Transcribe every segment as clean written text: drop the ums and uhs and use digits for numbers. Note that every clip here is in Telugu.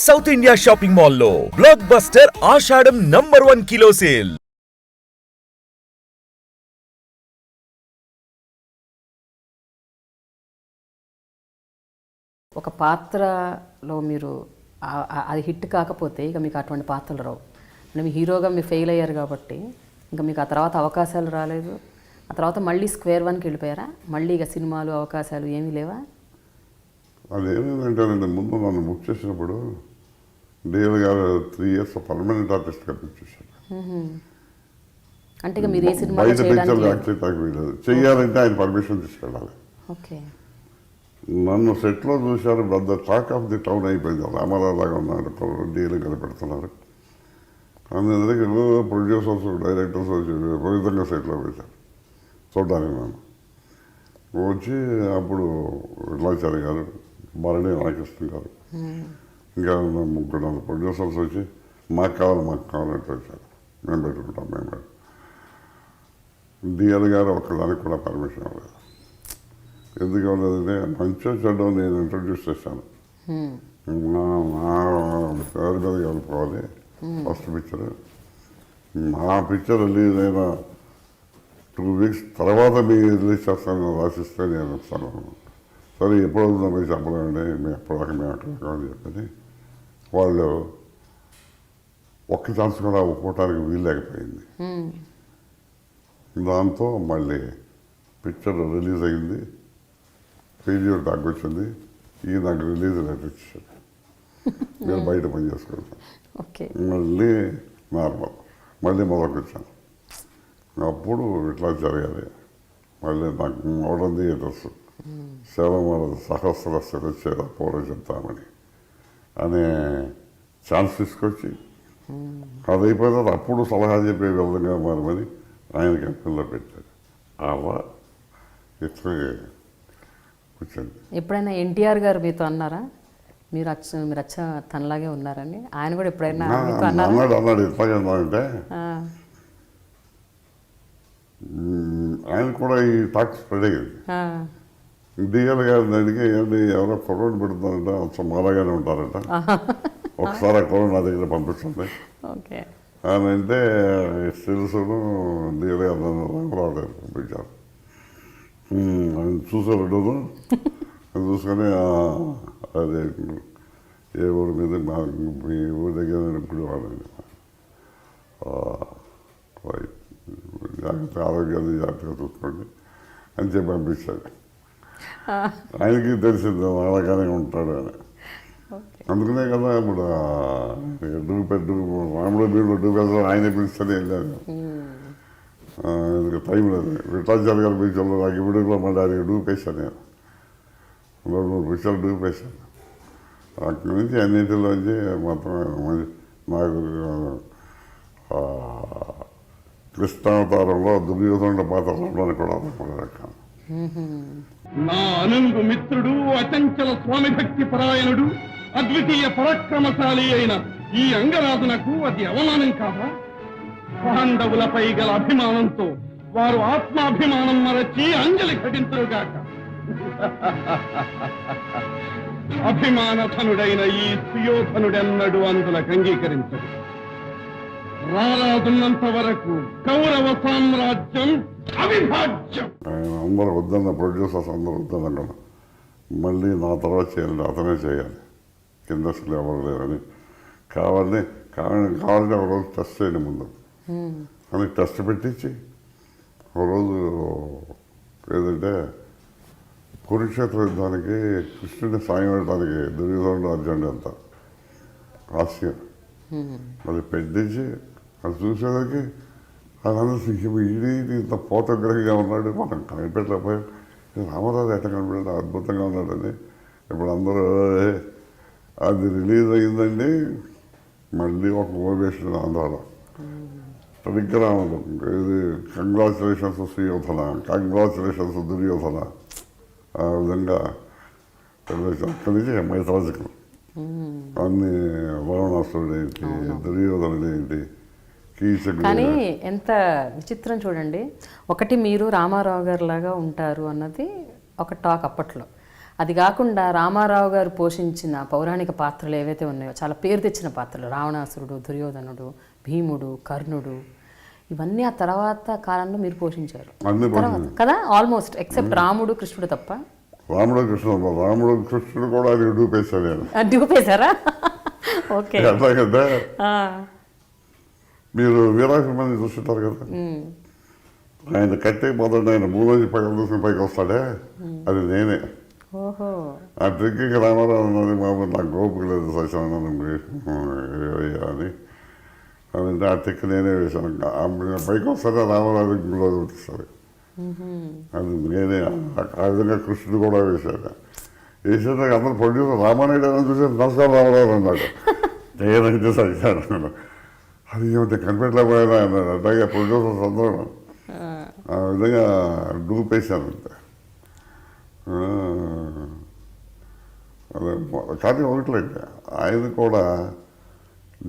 సౌత్ ఇండియా షాపింగ్ మాల్లో బ్లాక్ బస్టర్ ఆషాఢం నంబర్ 1 కిలో సేల్. ఒక పాత్రలో మీరు అది హిట్ కాకపోతే ఇక మీకు అటువంటి పాత్రలు రావు. అంటే మీ హీరోగా మీరు ఫెయిల్ అయ్యారు కాబట్టి ఇంకా మీకు ఆ తర్వాత అవకాశాలు రాలేదు. ఆ తర్వాత మళ్ళీ స్క్వేర్ వన్కి వెళ్ళిపోయారా? మళ్ళీ ఇక సినిమాలు అవకాశాలు ఏమీ లేవా? అదేంటంటే ముందు నన్ను బుక్ చేసినప్పుడు డిఎల్ గారు 3 years పర్మనెంట్ ఆర్టిస్ట్గా బుక్ చేశారు. అంటే ఇక మీరు ఏ సినిమా బయట పిక్చర్లు యాక్చువల్లీ నాకు వీలేదు. చెయ్యాలంటే ఆయన పర్మిషన్ తీసుకెళ్ళాలి. ఓకే. నన్ను సెట్లో చూశారు. పెద్ద టాక్ ఆఫ్ ది టౌన్ అయిపోయింది. రామారావు లాగా ఉన్నాడు, డీలు కనిపెడుతున్నారు. అందుకే ప్రొడ్యూసర్స్ డైరెక్టర్స్ వచ్చి విపరీతంగా సెట్లో వేశారు చూడడానికి. నన్ను వచ్చి అప్పుడు విఠలాచారి గారు, మరణి రామకృష్ణ గారు, ఇంకా 3-4 ప్రొడ్యూసర్స్ వచ్చి మాకు కావాలంటే వచ్చారు. మేము పెట్టుకుంటాం. డిఎల్ గారు ఒక్కదానికి కూడా పర్మిషన్ ఇవ్వలేదు. ఎందుకు ఇవ్వలేదంటే మంచిగా చెడ్డం నేను ఇంట్రడ్యూస్ చేశాను. పేరు మీద కలుపుకోవాలి. ఫస్ట్ పిక్చర్ నా పిక్చర్ రిలీజ్ అయిన 2 weeks తర్వాత మీరు రిలీజ్ చేస్తాను రాసిస్తే నేను వస్తాను. సరే ఎప్పుడు మీరు చెప్పలేండి, మేము ఎప్పటిదాకా మేము అక్కడ అని చెప్పని వాళ్ళు ఒక్క ఛాన్స్ కూడా ఒప్పుకోవటానికి వీలు లేకపోయింది. దాంతో మళ్ళీ పిక్చర్ రిలీజ్ అయింది. ఫెయిల్యూర్ టాక్ వచ్చింది. ఈ నాకు రిలీజ్ లెటర్ ఇచ్చాడు. నేను బయట పని చేసుకుంటాను. మళ్ళీ నార్మల్, మళ్ళీ మొదలుకు వచ్చాను. అప్పుడు ఇట్లా జరగాలి. మళ్ళీ నాకు మోడర్న్ థియేటర్స్ సేవమాన సహస్ర శిరచేద పూర్వ చెప్తామని అనే ఛాన్స్ తీసుకొచ్చి అది అయిపోయిన తర్వాత అప్పుడు సలహా చెప్పే విధంగా మారమని ఆయన కంపెనీలో పెట్టారు. అలా ఇట్లా వచ్చింది. ఎప్పుడైనా ఎన్టీఆర్ గారు మీతో అన్నారా మీరు అచ్చ తనలాగే ఉన్నారని? ఆయన కూడా ఎప్పుడైనా అన్నాడు. ఎట్లాగంటే ఆయన కూడా ఈ టాక్ స్ప్రెడ్ అయ్యింది. డిఎల్ గారిని అడిగి ఎవరో ఫోటోలు పెడుతున్నారంట, అసలు మాలాగానే ఉంటారంట, ఒకసారి ఆ ఫోటో నా దగ్గర పంపిస్తుంది అని అంటే తెలుసును. డిఎల్ గారు రామరావు గారు పంపించారు. ఆయన చూసారు. చూసుకొని అదే ఏ ఊరి మీద మీ ఊరి దగ్గర ఇప్పుడు వాడండి, జాగ్రత్త ఆరోగ్యాన్ని జాగ్రత్తగా చూసుకోండి అని చెప్పి పంపించాడు. ఆయనకి తెలిసింది అలాగానే ఉంటాడు అని. అందుకనే కదా ఇప్పుడు రాముడు మీరు డూపెళ్తారు, ఆయనే పిలుస్తూనే వెళ్ళాను. టైం లేదు. విఠలాచారి గారు పిలిచారు. నాకు ఇప్పుడు మళ్ళీ అది డూపేశాను. నేను 2-3 పిక్చర్లు డూపేశాను. అక్కడి నుంచి అన్నింటిలోంచి మొత్తం నాకు కృష్ణావతారంలో దుర్యోధనుల పాత్ర రావడానికి కూడా రకాను. నా అనంగు మిత్రుడు, అచంచల స్వామి భక్తి పరాయణుడు, అద్వితీయ పరాక్రమశాలి అయిన ఈ అంగరాజునకు అది అవమానం కాదా? పాండవులపై గల అభిమానంతో వారు ఆత్మాభిమానం మరచి అంజలి ఘటించరుగాక. అభిమానధనుడైన ఈ సుయోధనుడెన్నడు అందులకు అంగీకరించడు. రారాదున్నంత వరకు కౌరవ సామ్రాజ్యం అవిభాజ్యం. ఆయన అందరూ వద్దన్న ప్రొడ్యూసర్స్ అందరూ వద్దన్నారు. మళ్ళీ నా తర్వాత చేయాలి, అతనే చేయాలి, ఇండస్ట్రీలో ఎవరు లేరని కావాలంటే ఒక రోజు టెస్ట్ చేయండి ముందు అని టెస్ట్ పెట్టించి ఒకరోజు ఏదంటే కురుక్షేత్ర యుద్ధానికి కృష్ణుడిని సాయం పెట్టడానికి దుర్యోధనుడు అర్జునుడు అంతా హాస్యం మళ్ళీ పెట్టించి అది చూసేదానికి అదంతా ఇంత పోతగ్రహిగా ఉన్నాడు, మనం కనిపెట్టలేకపోయాం. రామరాజు ఎట్లా కనిపెట్టాడు, అద్భుతంగా ఉన్నాడని ఇప్పుడు అందరూ అది రిలీజ్ అయిందండి. మళ్ళీ ఒక ఓవేషన్ ఆంధ్రాలో టెలిగ్రాములు, ఇది కంగ్రాచులేషన్స్ సుయోధన, కంగ్రాచులేషన్స్ దుర్యోధన, ఆ విధంగా అక్కడి నుంచి మైథాలజికల్ అన్ని రావణాసురుడు ఏంటి, దుర్యోధనుడు ఏంటి, కానీ ఎంత విచిత్రం చూడండి. ఒకటి మీరు రామారావు గారు లాగా ఉంటారు అన్నది ఒక టాక్ అప్పట్లో. అది కాకుండా రామారావు గారు పోషించిన పౌరాణిక పాత్రలు ఏవైతే ఉన్నాయో చాలా పేరు తెచ్చిన పాత్రలు, రావణాసురుడు, దుర్యోధనుడు, భీముడు, కర్ణుడు, ఇవన్నీ ఆ తర్వాత కాలంలో మీరు పోషించారు అన్ని తర్వాత కదా, ఆల్మోస్ట్ ఎక్సెప్ట్ రాముడు కృష్ణుడు తప్ప. రాముడు కృష్ణుడు కూడా అది డూపేశాడు నేను. డూపేశారా? ఓకే. ఎట్లాగంటే మీరు వీరాభిమాని చూస్తుంటారు కదా, ఆయన కట్టే మొదటి ఆయన భూమిలోంచి పైకి చూసుకుని పైకి వస్తాడే, అది నేనే. ఓహో. ఆ ట్రిక్కి రామారావు అన్నది మామూలు నాకు గోపుకు లేదు సశానం అని అదంటే ఆ ట్రిక్ నేనే వేశాను. పైకి వస్తానే రామారావు ఇంట్లో చూపిస్తారు, అది నేనే. ఆ విధంగా కృష్ణుడు కూడా వేశాడు. వేసేదాకా అందరూ ప్రొడ్యూసర్ రామానాయుడు అని చూసి నమస్కారం రామారావు అన్నాడు. నేనంటే సశాను అది ఏమిటి కనిపెట్టలేకపోయినా అన్నాడు. అట్లాగే ప్రొడ్యూసర్స్ అందరూ ఆ విధంగా డూపేశాను అంతే. అదే కానీ ఒకట్లేదు, ఆయన కూడా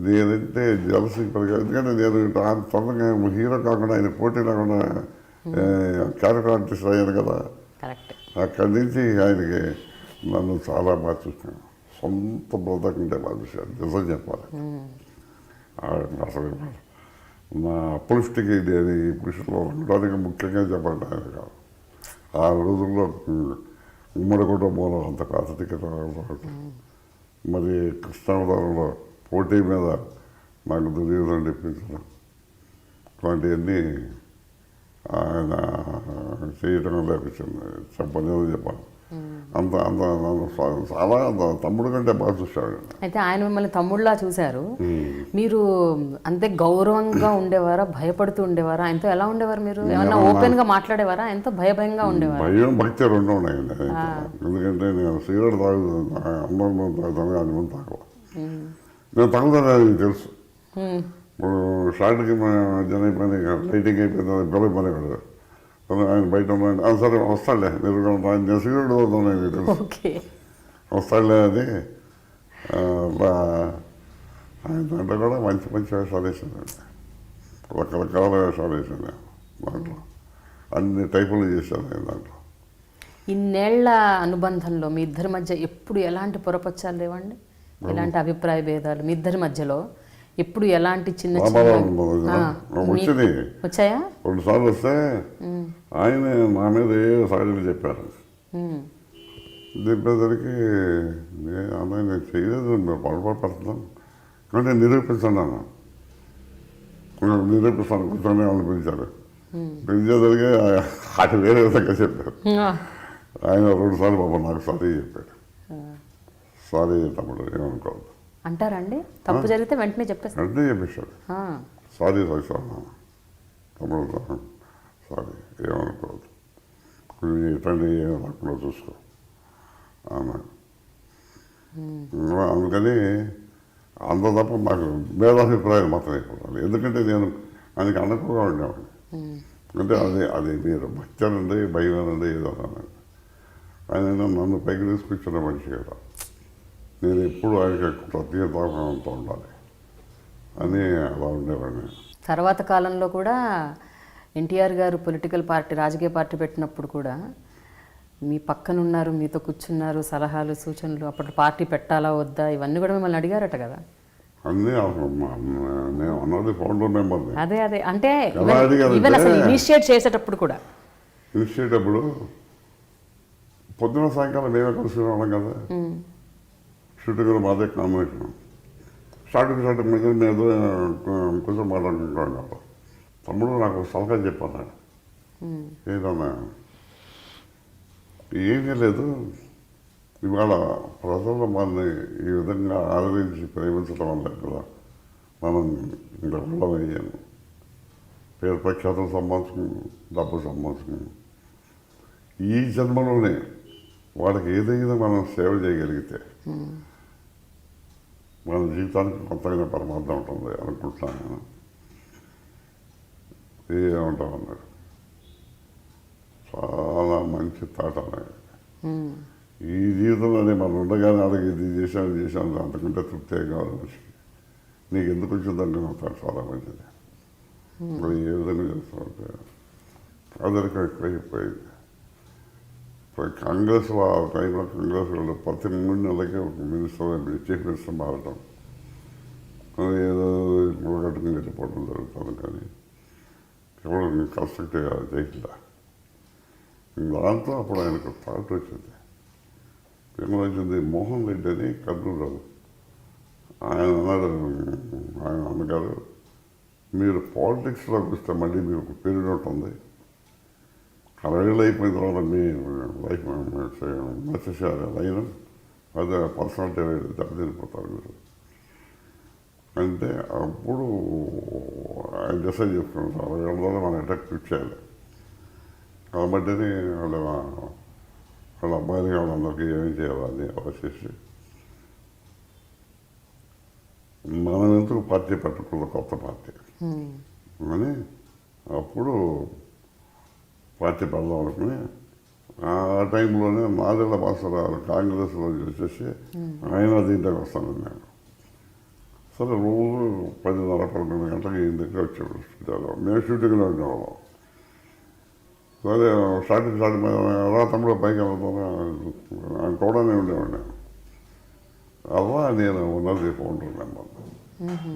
నేనంటే జలసి ఎందుకంటే నేను తొందరగా హీరో కాకుండా ఆయన పోటీ లేకుండా క్యారెక్టర్ ఆర్టిస్ట్ అయ్యాను కదా. అక్కడి నుంచి ఆయనకి నన్ను చాలా బాగా చూసాను. సొంత బ్రదర్ కంటే బాగా చూశాను, నిజం చెప్పాలి. అసలు నా అప్లిఫ్ట్కి నేను ఈ పురుషుల్లో ఉండడానికి ముఖ్యంగా చెప్పండి ఆయన కాదు. ఆ రోజుల్లో ఉమ్మడి కుటుంబంలో అంత కాసటికి మరి కృష్ణావతారంలో పోటీ మీద నాకు దుర్యోధన తెప్పించడం ఇలాంటివన్నీ ఆయన చేయటం లేపించింది. చెప్పాలి అంత అంత చాలా తమ్ముడు కంటే బాగా చూశాడు. అయితే ఆయన మిమ్మల్ని తమ్ముళ్ళలా చూశారు. మీరు అంతే గౌరవంగా ఉండేవారా, భయపడుతూ ఉండేవారా? ఆయనతో ఎలా ఉండేవారు? మీరు ఏమన్నా ఓపెన్ గా మాట్లాడేవారా? ఆయనతో భయంగా ఉండేవారు? భయం భక్తి రెండు ఉన్నాయండి. ఎందుకంటే నేను సిగరెట్ అన్నం తాగుతాను, అది ముందు తాగవ. నేను తాగుతాను తెలుసు. ఇప్పుడు షార్ట్కి జన అయిపోయింది, లైటింగ్ అయిపోయింది, పిల్లలు పని కదా. ఆయన బయట ఉన్నాడు, సరే వస్తాడులే మీరు నేను సిగరెట్ తాగుతాను తెలుసు, వస్తాడులే అని. ఆయన దాంట్లో కూడా మంచి మంచి వేషాలు వేసిందండి, రకరకాల వేషాలు వేసింది దాంట్లో, అన్ని టైపులు చేశాను ఆయన దాంట్లో. ఇన్నేళ్ల అనుబంధంలో మీ ఇద్దరి మధ్య ఎప్పుడు ఎలాంటి పొరపచ్చాలు లేవండి? ఎలాంటి అభిప్రాయ భేదాలు మీ ఇద్దరి మధ్యలో ఎప్పుడు ఎలాంటి చిన్న వచ్చాయా? 2 సార్లు వస్తే ఆయన నా మీద ఏ సాగులు చెప్పారు. చెప్పేసరికి అన్నయ్య నేను చేయలేదు, మేము పొరపాటు పడుతున్నాం కానీ నిరూపిస్తున్నాను కూర్చొని వాళ్ళని పిలిచారు. పిలిచేసరికి అది వేరే విధంగా చెప్పారు. ఆయన 2 సార్లు బాబా నాకు సారీ చెప్పాడు. సారీ తమ్ముడు ఏమనుకోవద్దు అంటారండి, తప్పు జరిగితే వెంటనే చెప్పేస్తాడు. సారీ తమ్ముడు, సారీ ఏమనుకోవద్దు, ఎట్లాంటి ఏమనుకున్నా చూసుకో అన్నాడు. అందుకని అంత తప్ప నాకు భేదాభిప్రాయాలు మాత్రం అయిపోతాను. ఎందుకంటే నేను ఆయనకి అనుకుగా ఉండేవాడిని. అంటే అది మీరు భక్తనండి భయమేనండి ఏదో అన్నాడు. ఆయన నన్ను పైకి తీసుకొచ్చిన మనిషి కదా, నేను ఎప్పుడు ఆయనకి ప్రత్యేకతో ఉండాలి అని అలా ఉండేవాడిని. తర్వాత కాలంలో కూడా ఎన్టీఆర్ గారు పొలిటికల్ పార్టీ, రాజకీయ పార్టీ పెట్టినప్పుడు కూడా మీ పక్కన ఉన్నారు, మీతో కూర్చున్నారు, సలహాలు సూచనలు, అప్పుడు పార్టీ పెట్టాలా వద్దా ఇవన్నీ కూడా మిమ్మల్ని అడిగారట కదా? అన్నీ నేను అన్నది ఫౌండర్ మెంబర్. అదే అంటే ఇనిషియేట్ చేసేటప్పుడు కూడా, ఇనిషియేట్ అప్పుడు పొద్దున సాయంకాలం మేమే కలిసి వాళ్ళం కదా. షూటింగ్లో మాదే కాంబినేషన్. స్టార్టింగ్ మధ్య మీద కొంచెం మాట్లాడుకుంటాం కదా. తమ్ముడు నాకు సలహా చెప్పాను, ఏదన్నా ఏమీ లేదు, ఇవాళ ప్రజలు మనల్ని ఈ విధంగా ఆదరించి ప్రేమించడం వల్ల కదా మనం ఇంకా వెళ్ళమయ్యాను. పేరు ప్రఖ్యాతం సంపాదించుకుని డబ్బు సంపాదించుకుని ఈ జన్మలోనే వాళ్ళకి ఏదైనా మనం సేవ చేయగలిగితే మన జీవితానికి కొత్తగా పరమార్థం ఉంటుంది అనుకుంటున్నాను నేను. ఏమంటాం అన్నాడు, చాలా మంచి తాట అన్నాడు. ఈ జీవితంలోనే మనం ఉండగానే అలాగే ఇది చేశాను అంతకంటే తృప్తే కావాలి మనిషికి. నీకు ఎందుకు వచ్చిందంటే అవుతాడు చాలా మంచిది. మరి ఏ విధంగా చేస్తామంటే అదరికి ఎక్కువైపోయింది. కాంగ్రెస్లో ఆ టైంలో కాంగ్రెస్ వాళ్ళు ప్రతి 3 నెలలకి ఒక మినిస్టర్ చీఫ్ మినిస్టర్ మారటం, అది ఏదో ఇప్పుడు కట్టుకుని వెళ్ళిపోవడం జరుగుతుంది. కానీ ఎవరు కన్స్ట్రక్టివ్గా చేయట్లా. దాంతో అప్పుడు ఆయనకు థాట్ వచ్చింది. ఏమొచ్చింది, మోహన్ రెడ్డి అని కర్నూలు ఆయన అన్నాడు, ఆయన అన్నగారు మీరు పాలిటిక్స్లోకి వస్తే మళ్ళీ మీకు పీరియడ్ ఉంటుంది, 60 ఏళ్ళు అయిపోయిన తర్వాత మీ లైఫ్ మెసేజ్ లైన్ అదే పర్సనాలిటీ దెబ్బతినిపోతారు మీరు అంటే. అప్పుడు ఆయన డిసైడ్ చేసుకున్నాం, 60 ఏళ్ళ ద్వారా మనం అటాక్ చేయాలి కాబట్టి వాళ్ళ అబ్బాయిని వాళ్ళందరికీ ఏమేం చేయాలని ఆలోచించి మనం ఎందుకు పార్టీ పెట్టుకున్న కొత్త పార్టీ అని అప్పుడు పార్టీ పెడదాం అనుకుని, ఆ టైంలోనే నాదెళ్ల భాస్కరరావు కాంగ్రెస్లో వచ్చేసి ఆయన దీంట్లోకి వస్తాను నేను. సరే రోజు 10:30-11 గంటలకి ఈయన దగ్గర వచ్చేవాడు. మేము షూటింగ్లో ఉండేవాళ్ళం. సరే స్టార్టింగ్ ఎలా తమ్ముడు పైకి వెళ్తాను ఆయన కూడానే ఉండేవాడిని. అలా నేను ఉన్నది ఫోన్ నెంబర్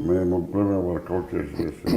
మేము ముగ్గురమే వర్కౌట్ చేసి